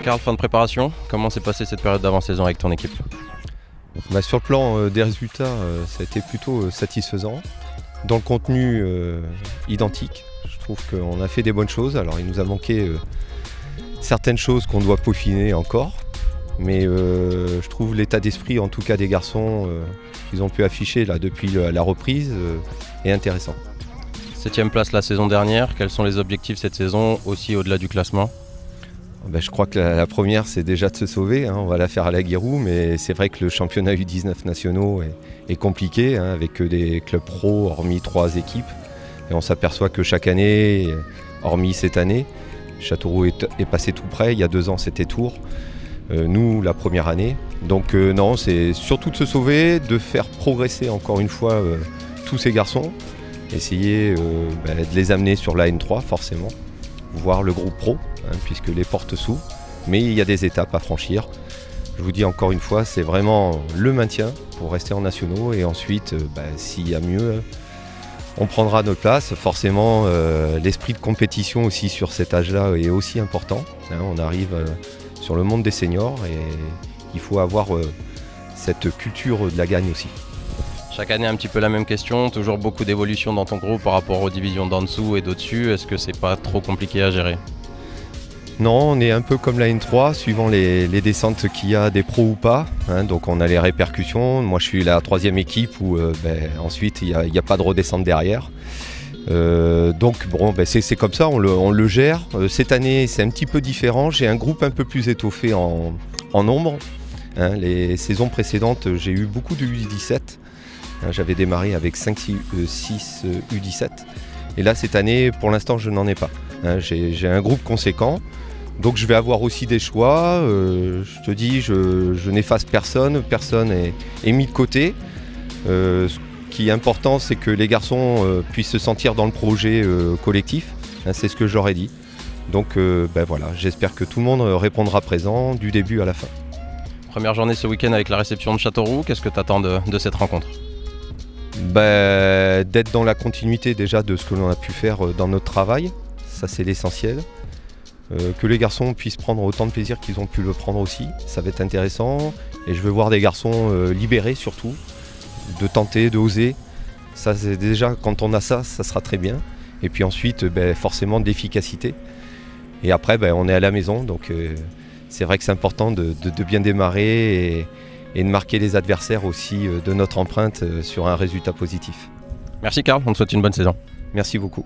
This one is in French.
Karl, fin de préparation, comment s'est passée cette période d'avant-saison avec ton équipe? Sur le plan des résultats, ça a été plutôt satisfaisant. Dans le contenu, identique. Je trouve qu'on a fait des bonnes choses. Alors il nous a manqué certaines choses qu'on doit peaufiner encore. Mais je trouve l'état d'esprit, en tout cas des garçons, qu'ils ont pu afficher là, depuis la reprise, est intéressant. 7e place la saison dernière, quels sont les objectifs cette saison, aussi au-delà du classement? Je crois que la première, c'est déjà de se sauver, hein. On va la faire à la Guérou, mais c'est vrai que le championnat U19 nationaux est compliqué, hein, avec des clubs pro, hormis 3 équipes. Et on s'aperçoit que chaque année, hormis cette année, Châteauroux est passé tout près. Il y a 2 ans, c'était Tours. Nous, la première année. Donc non, c'est surtout de se sauver, de faire progresser encore une fois tous ces garçons. Essayer de les amener sur la N3, forcément. Voir le groupe pro, hein, puisque les portes s'ouvrent, mais il y a des étapes à franchir. Je vous dis encore une fois, c'est vraiment le maintien pour rester en nationaux, et ensuite, s'il y a mieux, on prendra notre place. Forcément, l'esprit de compétition aussi sur cet âge-là est aussi important, hein. On arrive sur le monde des seniors et il faut avoir cette culture de la gagne aussi. Chaque année un petit peu la même question, toujours beaucoup d'évolution dans ton groupe par rapport aux divisions d'en dessous et d'au-dessus. Est-ce que c'est pas trop compliqué à gérer? Non, on est un peu comme la N3, suivant les descentes qu'il y a, des pros ou pas, hein. Donc on a les répercussions. Moi je suis la 3e équipe où ensuite il n'y a pas de redescente derrière. Donc bon, c'est comme ça, on le gère. Cette année c'est un petit peu différent, j'ai un groupe un peu plus étoffé en nombre, hein. Les saisons précédentes j'ai eu beaucoup de U17. J'avais démarré avec 5-6 U17 et là cette année pour l'instant je n'en ai pas. J'ai un groupe conséquent, donc je vais avoir aussi des choix. Je te dis, je n'efface personne est mis de côté. Ce qui est important, c'est que les garçons puissent se sentir dans le projet collectif, c'est ce que j'aurais dit. Donc voilà, j'espère que tout le monde répondra présent du début à la fin. Première journée ce week-end avec la réception de Châteauroux, qu'est-ce que tu attends de cette rencontre? D'être dans la continuité déjà de ce que l'on a pu faire dans notre travail, ça c'est l'essentiel. Que les garçons puissent prendre autant de plaisir qu'ils ont pu le prendre aussi, ça va être intéressant. Et je veux voir des garçons libérés surtout, de tenter, d'oser. Ça c'est déjà, quand on a ça, ça sera très bien. Et puis ensuite, forcément de l'efficacité. Et après, on est à la maison, donc c'est vrai que c'est important de bien démarrer et de marquer les adversaires aussi de notre empreinte sur un résultat positif. Merci Karl, on te souhaite une bonne saison. Merci beaucoup.